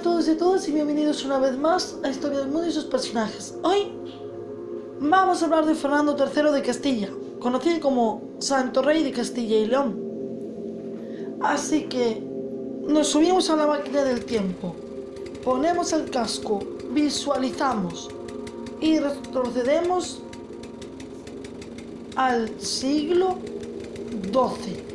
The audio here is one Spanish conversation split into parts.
a todos y a todas y bienvenidos una vez más a Historia del Mundo y sus personajes. Hoy vamos a hablar de Fernando III de Castilla, conocido como Santo Rey de Castilla y León. Así que nos subimos a la máquina del tiempo, ponemos el casco, visualizamos y retrocedemos al siglo XII.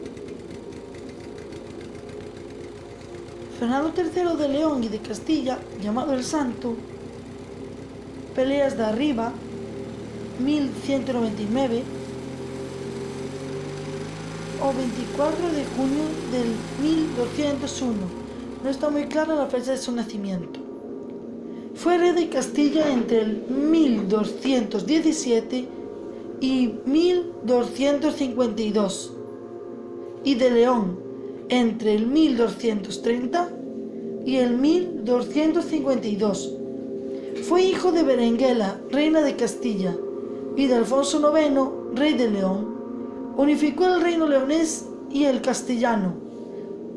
Fernando III de León y de Castilla, llamado el Santo, Peleas de Arriba, 1199, o 24 de junio del 1201. No está muy clara la fecha de su nacimiento. Fue rey de Castilla entre el 1217 y 1252, y de León entre el 1230 y el 1252. Fue hijo de Berenguela, reina de Castilla, y de Alfonso IX, rey de León. Unificó el reino leonés y el castellano,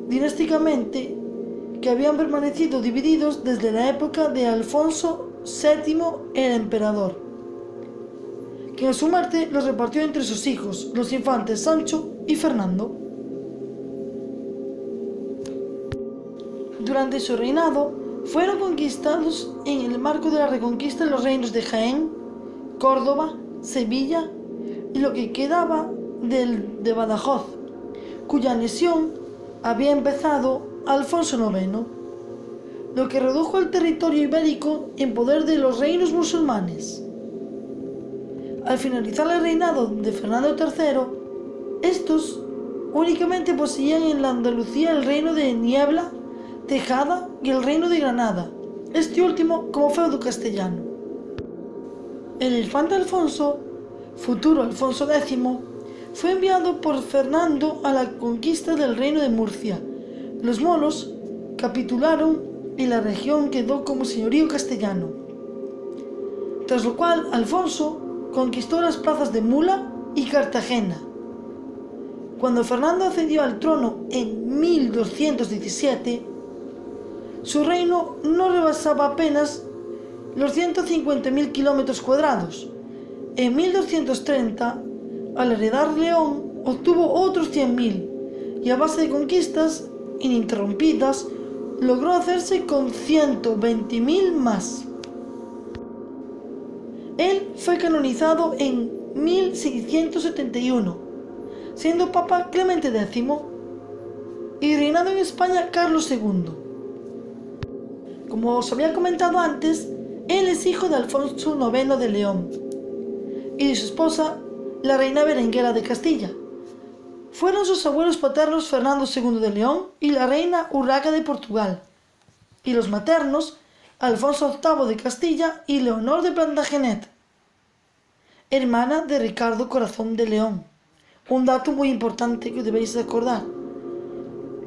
dinásticamente, que habían permanecido divididos desde la época de Alfonso VII el emperador, que a su muerte los repartió entre sus hijos, los infantes Sancho y Fernando. Durante su reinado fueron conquistados en el marco de la reconquista los reinos de Jaén, Córdoba, Sevilla y lo que quedaba de Badajoz, cuya anexión había empezado Alfonso IX, lo que redujo el territorio ibérico en poder de los reinos musulmanes. Al finalizar el reinado de Fernando III, estos únicamente poseían en la Andalucía el reino de Niebla, Tejada y el reino de Granada, este último como feudo castellano. El infante Alfonso, futuro Alfonso X, fue enviado por Fernando a la conquista del reino de Murcia. Los moros capitularon y la región quedó como señorío castellano, tras lo cual Alfonso conquistó las plazas de Mula y Cartagena. Cuando Fernando accedió al trono en 1217, su reino no rebasaba apenas los 150.000 kilómetros cuadrados. En 1230, al heredar León, obtuvo otros 100.000 y a base de conquistas ininterrumpidas logró hacerse con 120.000 más. Él fue canonizado en 1671, siendo Papa Clemente X, y reinado en España Carlos II. Como os había comentado antes, él es hijo de Alfonso IX de León y de su esposa, la reina Berenguela de Castilla. Fueron sus abuelos paternos Fernando II de León y la reina Urraca de Portugal, y los maternos Alfonso VIII de Castilla y Leonor de Plantagenet, hermana de Ricardo Corazón de León. Un dato muy importante que debéis recordar.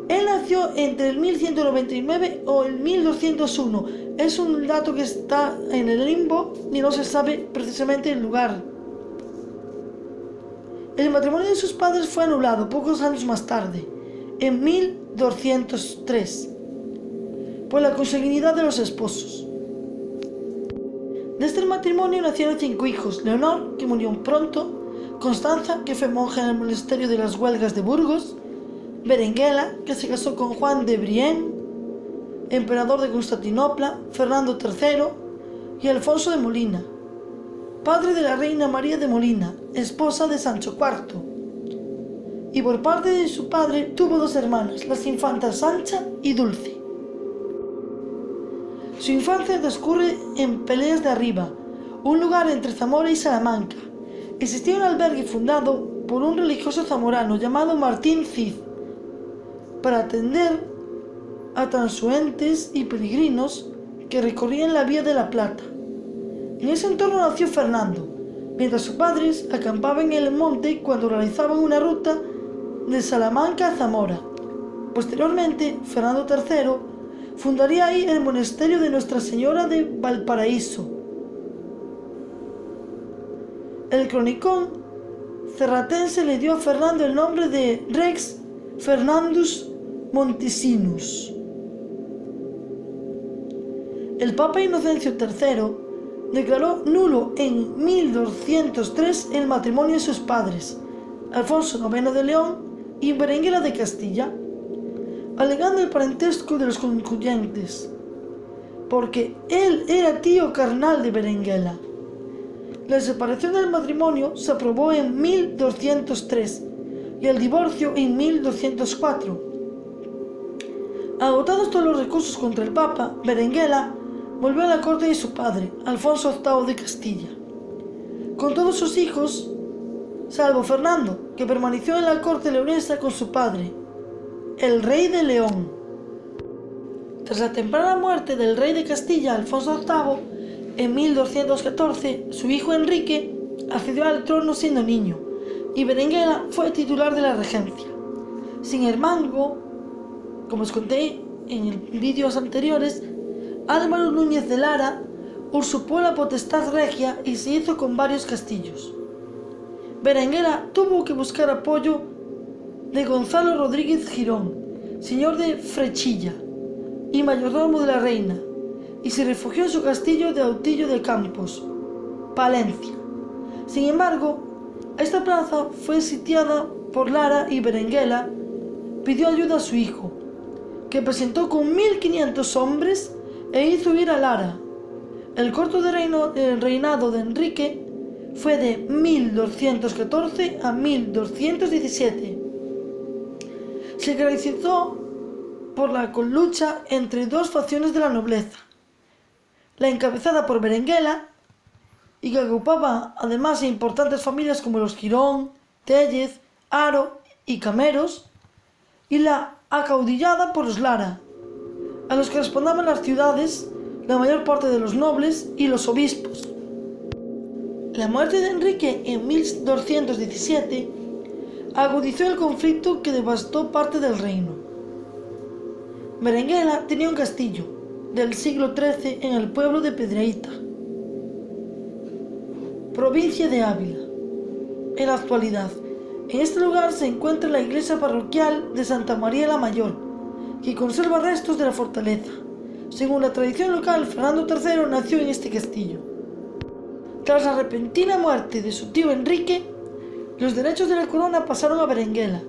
Él nació entre el 1199 o el 1201. Es un dato que está en el limbo y no se sabe precisamente el lugar. El matrimonio de sus padres fue anulado pocos años más tarde, en 1203, por la consanguinidad de los esposos. De este matrimonio nacieron 5 hijos: Leonor, que murió pronto; Constanza, que fue monja en el monasterio de las Huelgas de Burgos; Berenguela, que se casó con Juan de Brienne, emperador de Constantinopla; Fernando III y Alfonso de Molina, padre de la reina María de Molina, esposa de Sancho IV. Y por parte de su padre tuvo 2 hermanas, las infantas Sancha y Dulce. Su infancia transcurre en Peleas de Arriba, un lugar entre Zamora y Salamanca. Existía un albergue fundado por un religioso zamorano llamado Martín Cid, para atender a transeúntes y peregrinos que recorrían la Vía de la Plata. En ese entorno nació Fernando, mientras sus padres acampaban en el monte cuando realizaban una ruta de Salamanca a Zamora. Posteriormente, Fernando III fundaría ahí el monasterio de Nuestra Señora de Valparaíso. El cronicón cerratense le dio a Fernando el nombre de Rex Fernandus Monticinus. El Papa Inocencio III declaró nulo en 1203 el matrimonio de sus padres, Alfonso IX de León y Berenguela de Castilla, alegando el parentesco de los concluyentes, porque él era tío carnal de Berenguela. La separación del matrimonio se aprobó en 1203 y el divorcio en 1204. Agotados todos los recursos contra el Papa, Berenguela volvió a la corte de su padre, Alfonso VIII de Castilla, con todos sus hijos, salvo Fernando, que permaneció en la corte leonesa con su padre, el rey de León. Tras la temprana muerte del rey de Castilla, Alfonso VIII, en 1214, su hijo Enrique accedió al trono siendo niño, y Berenguela fue titular de la regencia. Sin embargo, como os conté en vídeos anteriores, Álvaro Núñez de Lara usurpó la potestad regia y se hizo con varios castillos. Berenguela tuvo que buscar apoyo de Gonzalo Rodríguez Girón, señor de Frechilla y mayordomo de la reina, y se refugió en su castillo de Autillo de Campos, Palencia. Sin embargo, esta plaza fue sitiada por Lara y Berenguela pidió ayuda a su hijo, que presentó con 1500 hombres e hizo huir a Lara. El corto reinado de Enrique fue de 1214 a 1217. Se caracterizó por la lucha entre dos facciones de la nobleza, la encabezada por Berenguela, y que agrupaba además a importantes familias como los Girón, Tellez, Haro y Cameros, y la acaudillada por los Lara, a los que respondaban las ciudades, la mayor parte de los nobles y los obispos. La muerte de Enrique en 1217 agudizó el conflicto que devastó parte del reino. Berenguela tenía un castillo del siglo XIII en el pueblo de Pedreíta, provincia de Ávila. En la actualidad, en este lugar se encuentra la iglesia parroquial de Santa María la Mayor, que conserva restos de la fortaleza. Según la tradición local, Fernando III nació en este castillo. Tras la repentina muerte de su tío Enrique, los derechos de la corona pasaron a Berenguela,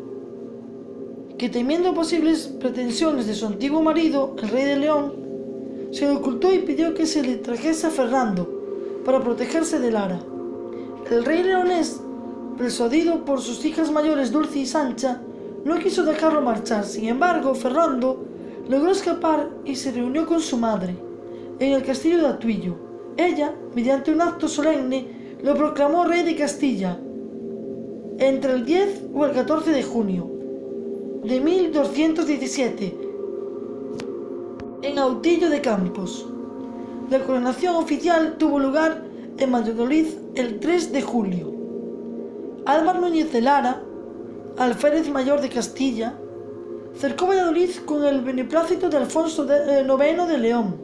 que temiendo posibles pretensiones de su antiguo marido, el rey de León, se le ocultó y pidió que se le trajese a Fernando para protegerse de Lara. El rey leonés, persuadido por sus hijas mayores Dulce y Sancha, no quiso dejarlo marchar. Sin embargo, Fernando logró escapar y se reunió con su madre en el castillo de Atuillo. Ella, mediante un acto solemne, lo proclamó rey de Castilla entre el 10 o el 14 de junio de 1217 en Autillo de Campos. La coronación oficial tuvo lugar en Valladolid el 3 de julio. Álvaro Núñez de Lara, alférez mayor de Castilla, cercó Valladolid con el beneplácito de Alfonso IX de León.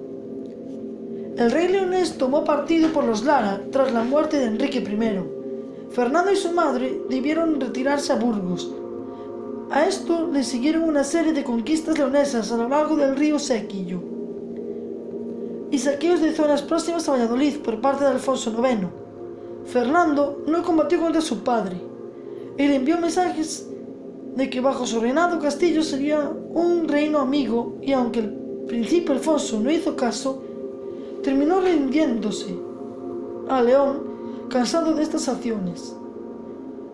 El rey leonés tomó partido por los Lara tras la muerte de Enrique I. Fernando y su madre debieron retirarse a Burgos. A esto le siguieron una serie de conquistas leonesas a lo largo del río Sequillo y saqueos de zonas próximas a Valladolid por parte de Alfonso IX. Fernando no combatió contra su padre y le envió mensajes de que bajo su reinado Castillo sería un reino amigo, y aunque al principio Alfonso no hizo caso, terminó rindiéndose a León, cansado de estas acciones.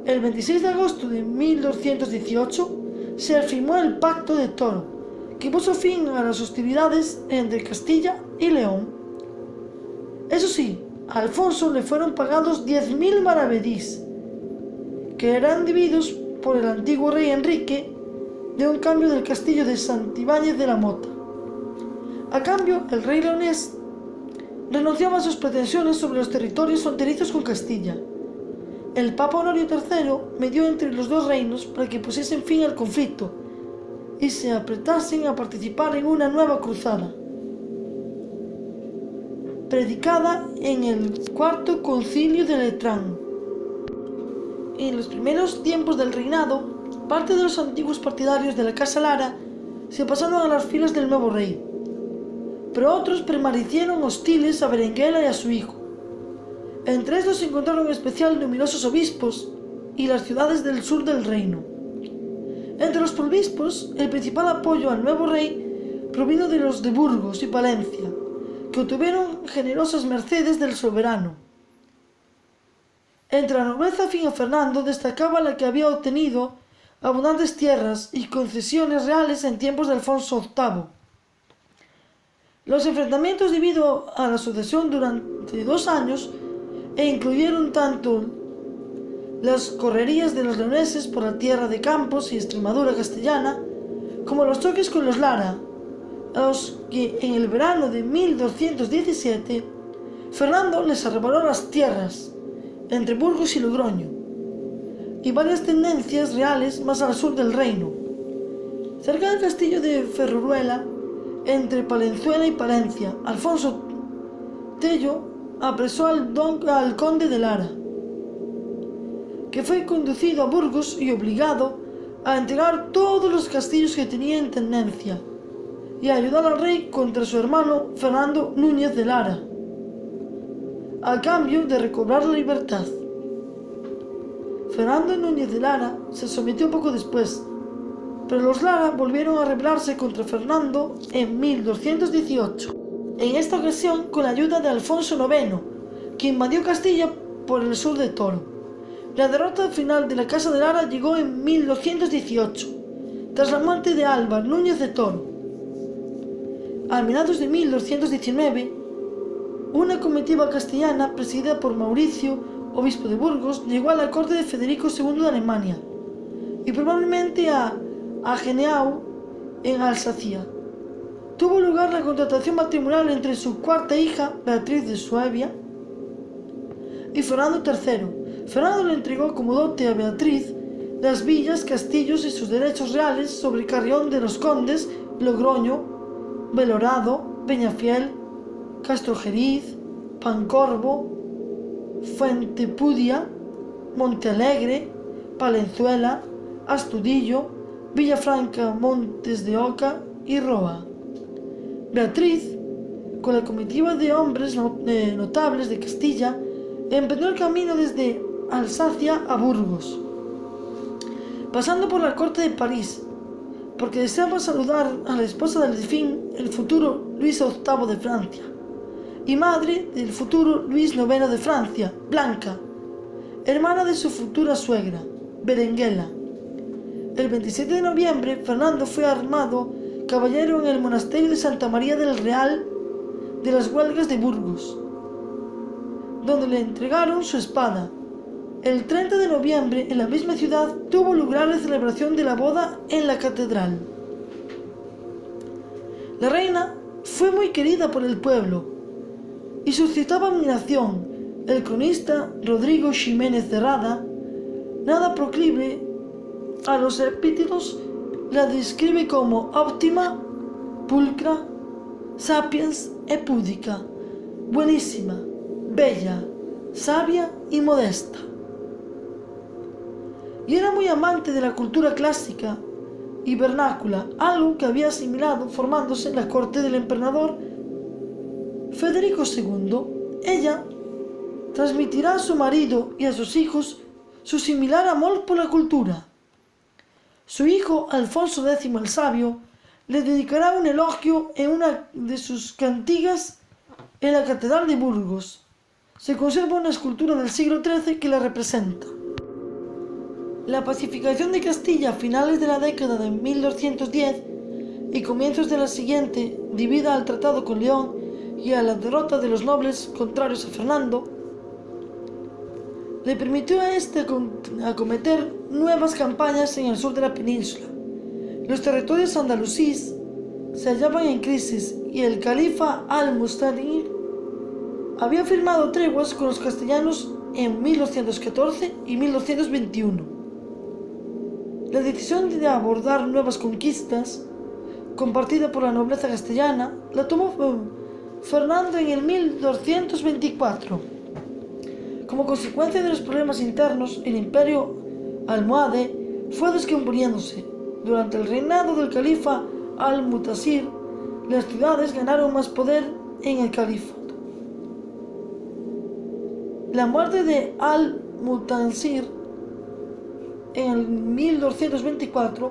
El 26 de agosto de 1218 se firmó el Pacto de Toro, que puso fin a las hostilidades entre Castilla y León. Eso sí, a Alfonso le fueron pagados 10.000 maravedís, que eran debidos por el antiguo rey Enrique de un cambio del castillo de Santibáñez de la Mota. A cambio, el rey leonés renunciaba a sus pretensiones sobre los territorios fronterizos con Castilla. El Papa Honorio III medió entre los dos reinos para que pusiesen fin al conflicto y se apretasen a participar en una nueva cruzada, predicada en el Cuarto Concilio de Letrán. En los primeros tiempos del reinado, parte de los antiguos partidarios de la Casa Lara se pasaron a las filas del nuevo rey. pero otros permanecieron hostiles a Berenguela y a su hijo. Entre estos se encontraron en especial numerosos obispos y las ciudades del sur del reino. Entre los obispos, el principal apoyo al nuevo rey provino de los de Burgos y Palencia, que obtuvieron generosas mercedes del soberano. Entre la nobleza afín a Fernando destacaba la que había obtenido abundantes tierras y concesiones reales en tiempos de Alfonso VIII. Los enfrentamientos debido a la sucesión durante 2 años incluyeron tanto las correrías de los leoneses por la tierra de Campos y Extremadura castellana, como los choques con los Lara, a los que en el verano de 1217 Fernando les arrebató las tierras entre Burgos y Logroño, y varias tendencias reales más al sur del reino. Cerca del castillo de Ferroruela, entre Palenzuela y Palencia, Alfonso Tello apresó al conde de Lara, que fue conducido a Burgos y obligado a entregar todos los castillos que tenía en tenencia y a ayudar al rey contra su hermano Fernando Núñez de Lara, a cambio de recobrar la libertad. Fernando Núñez de Lara se sometió poco después, pero los Lara volvieron a rebelarse contra Fernando en 1218, en esta ocasión con la ayuda de Alfonso IX, que invadió Castilla por el sur de Toro. La derrota final de la Casa de Lara llegó en 1218, tras la muerte de Álvar Núñez de Toro. A mediados de 1219, una comitiva castellana presidida por Mauricio, obispo de Burgos, llegó a la corte de Federico II de Alemania y probablemente a Agenau en Alsacia. Tuvo lugar la contratación matrimonial entre su cuarta hija, Beatriz de Suabia, y Fernando III. Fernando le entregó como dote a Beatriz las villas, castillos y sus derechos reales sobre Carrión de los Condes, Logroño, Belorado, Peñafiel, Castrojeriz, Pancorbo, Fuentepudia, Montealegre, Palenzuela, Astudillo, Villafranca, Montes de Oca y Roa. Beatriz, con la comitiva de hombres notables de Castilla, emprendió el camino desde Alsacia a Burgos, pasando por la corte de París, porque deseaba saludar a la esposa del delfín, el futuro Luis VIII de Francia, y madre del futuro Luis IX de Francia, Blanca, hermana de su futura suegra, Berenguela. El 27 de noviembre, Fernando fue armado caballero en el monasterio de Santa María del Real de las Huelgas de Burgos, donde le entregaron su espada. El 30 de noviembre, en la misma ciudad, tuvo lugar la celebración de la boda en la catedral. La reina fue muy querida por el pueblo y suscitaba admiración. El cronista Rodrigo Ximénez de Rada, nada proclive a los epítetos, la describe como óptima, pulcra, sapiens e púdica, buenísima, bella, sabia y modesta. Y era muy amante de la cultura clásica y vernácula, algo que había asimilado formándose en la corte del emperador Federico II. Ella transmitirá a su marido y a sus hijos su similar amor por la cultura. Su hijo Alfonso X el Sabio le dedicará un elogio en una de sus cantigas en la Catedral de Burgos. Se conserva una escultura del siglo XIII que la representa. La pacificación de Castilla a finales de la década de 1210 y comienzos de la siguiente, debido al tratado con León y a la derrota de los nobles contrarios a Fernando, le permitió a este acometer nuevas campañas en el sur de la península. Los territorios andalusíes se hallaban en crisis y el califa al-Musta'in había firmado treguas con los castellanos en 1214 y 1221. La decisión de abordar nuevas conquistas, compartida por la nobleza castellana, la tomó Fernando en el 1224. Como consecuencia de los problemas internos, el imperio almohade fue descomponiéndose. Durante el reinado del califa al-Mutasir, las ciudades ganaron más poder en el califato. La muerte de al-Mutansir en el 1224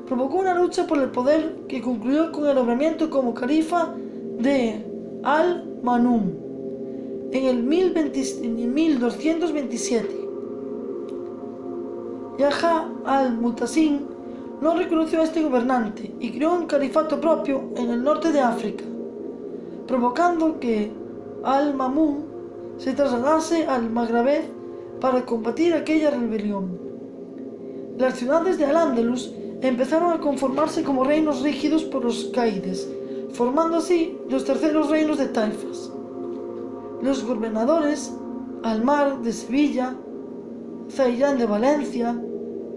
provocó una lucha por el poder que concluyó con el nombramiento como califa de al-Ma'mun en el 1227. Yahya al-Mutasim no reconoció a este gobernante y creó un califato propio en el norte de África, provocando que al-Ma'mun se trasladase al Magreb para combatir aquella rebelión. Las ciudades de Al-Ándalus empezaron a conformarse como reinos rígidos por los caides, formando así los terceros reinos de taifas. Los gobernadores, Almar de Sevilla, Zaidán de Valencia,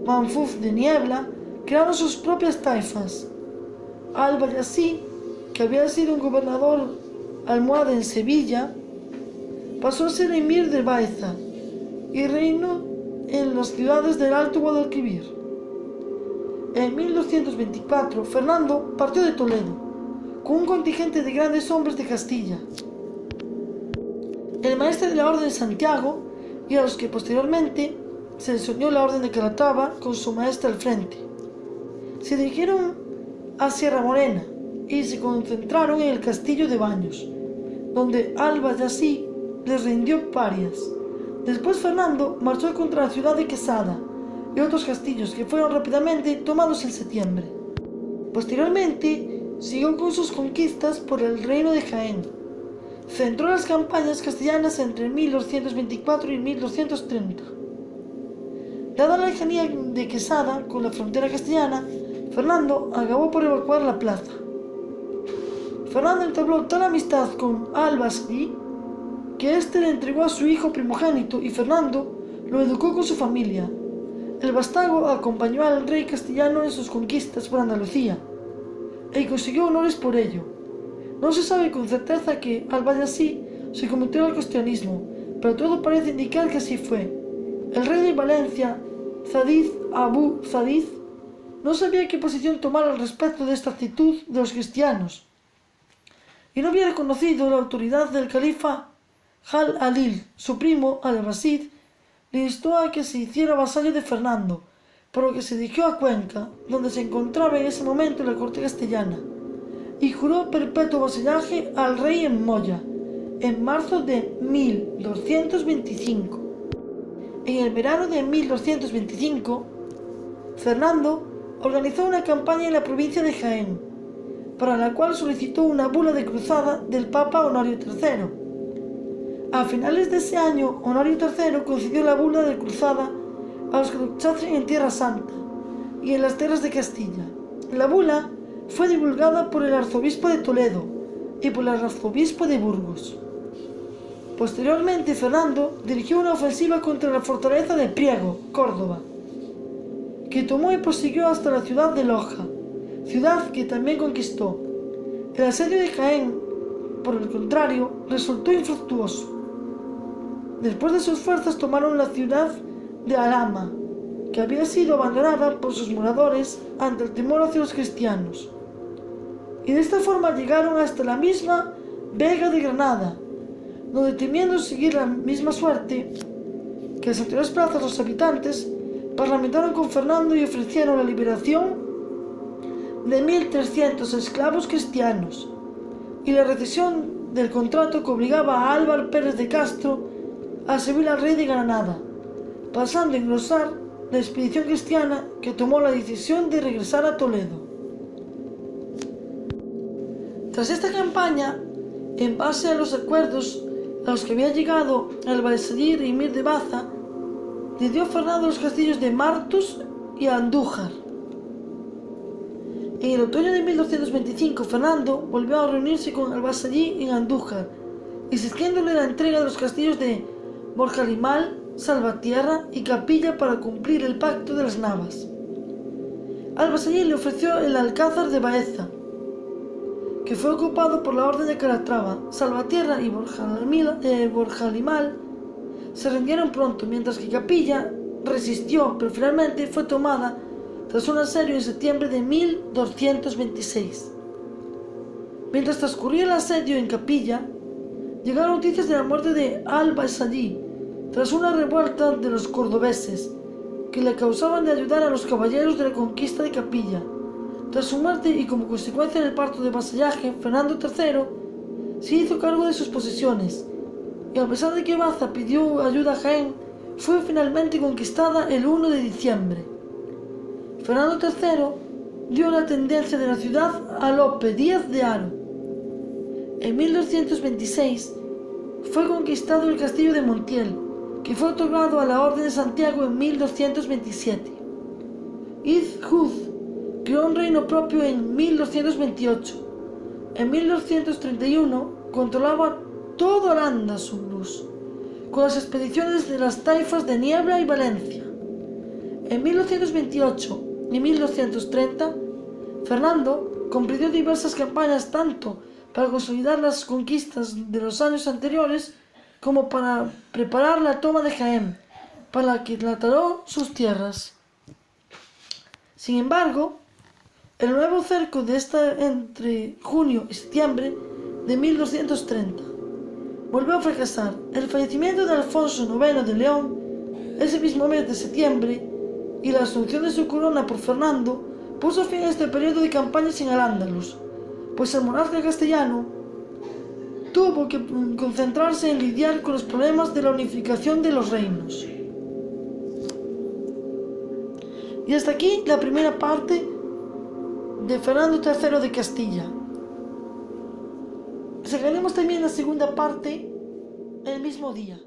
Manfuf de Niebla, crearon sus propias taifas. Al-Bayazid, que había sido un gobernador almohade en Sevilla, pasó a ser emir de Baeza y reinó en las ciudades del Alto Guadalquivir. En 1224, Fernando partió de Toledo con un contingente de grandes hombres de Castilla. El maestre de la Orden de Santiago, y a los que posteriormente se les unió la Orden de Calatrava con su maestre al frente, se dirigieron a Sierra Morena y se concentraron en el castillo de Baños, donde Al-Bayazid les rindió parias. Después Fernando marchó contra la ciudad de Quesada y otros castillos que fueron rápidamente tomados en septiembre. Posteriormente siguió con sus conquistas por el reino de Jaén. Centró las campañas castellanas entre 1224 y 1230. Dada la lejanía de Quesada con la frontera castellana, Fernando acabó por evacuar la plaza. Fernando entabló tal amistad con Al-Bayazid que éste le entregó a su hijo primogénito y Fernando lo educó con su familia. El vástago acompañó al rey castellano en sus conquistas por Andalucía y consiguió honores por ello. No se sabe con certeza que Al-Bayazid se convirtió al cristianismo, pero todo parece indicar que así fue. El rey de Valencia, Zadid Abu Zadid, no sabía qué posición tomar al respecto de esta actitud de los cristianos y no había reconocido la autoridad del califa Al-Adil. Su primo, Al-Bayazid, le instó a que se hiciera vasallo de Fernando, por lo que se dirigió a Cuenca, donde se encontraba en ese momento la corte castellana, y juró perpetuo vasallaje al rey en Moya, en marzo de 1225. En el verano de 1225, Fernando organizó una campaña en la provincia de Jaén, para la cual solicitó una bula de cruzada del Papa Honorio III. A finales de ese año, Honorio III concedió la bula de cruzada a los que luchasen en Tierra Santa y en las tierras de Castilla. La bula fue divulgada por el arzobispo de Toledo y por el arzobispo de Burgos. Posteriormente, Fernando dirigió una ofensiva contra la fortaleza de Priego, Córdoba, que tomó y prosiguió hasta la ciudad de Loja, ciudad que también conquistó. El asedio de Jaén, por el contrario, resultó infructuoso. Después de sus fuerzas tomaron la ciudad de Alhama, que había sido abandonada por sus moradores ante el temor hacia los cristianos. Y de esta forma llegaron hasta la misma Vega de Granada, donde, temiendo seguir la misma suerte que las anteriores plazas, los habitantes parlamentaron con Fernando y ofrecieron la liberación de 1.300 esclavos cristianos y la rescisión del contrato que obligaba a Álvar Pérez de Castro a servir al rey de Granada, pasando a engrosar la expedición cristiana que tomó la decisión de regresar a Toledo. Tras esta campaña, en base a los acuerdos a los que había llegado Al-Bayazid y Emir de Baza, le dio Fernando los castillos de Martus y Andújar. En el otoño de 1225, Fernando volvió a reunirse con Al-Bayazid en Andújar, exigiéndole la entrega de los castillos de Borjalimal, Salvatierra y Capilla para cumplir el pacto de las Navas. Al-Bayazid le ofreció el Alcázar de Baeza, que fue ocupado por la Orden de Calatrava. Salvatierra y Borjalimal se rindieron pronto, mientras que Capilla resistió, pero finalmente fue tomada tras un asedio en septiembre de 1226. Mientras transcurría el asedio en Capilla, llegaron noticias de la muerte de Alba-Sallí tras una revuelta de los cordobeses que le causaban de ayudar a los caballeros de la conquista de Capilla. Tras su muerte y como consecuencia del pacto de vasallaje, Fernando III se hizo cargo de sus posesiones y a pesar de que Baza pidió ayuda a Jaén, fue finalmente conquistada el 1 de diciembre. Fernando III dio la tendencia de la ciudad a Lope Díaz de Haro. En 1226 fue conquistado el castillo de Montiel, que fue otorgado a la Orden de Santiago en 1227. Izhud creó un reino propio en 1228. En 1231 controlaba todo Aranda-Soubirous, con las expediciones de las taifas de Niebla y Valencia. En 1228 y 1230, Fernando comprendió diversas campañas tanto para consolidar las conquistas de los años anteriores como para preparar la toma de Jaén, para la que declaró sus tierras. Sin embargo, el nuevo cerco de entre junio y septiembre de 1230 volvió a fracasar. El fallecimiento de Alfonso IX de León ese mismo mes de septiembre y la asunción de su corona por Fernando puso fin a este periodo de campañas en Al-Ándalus, pues el monarca castellano tuvo que concentrarse en lidiar con los problemas de la unificación de los reinos. Y hasta aquí la primera parte de Fernando III de Castilla. Sacaremos también la segunda parte el mismo día.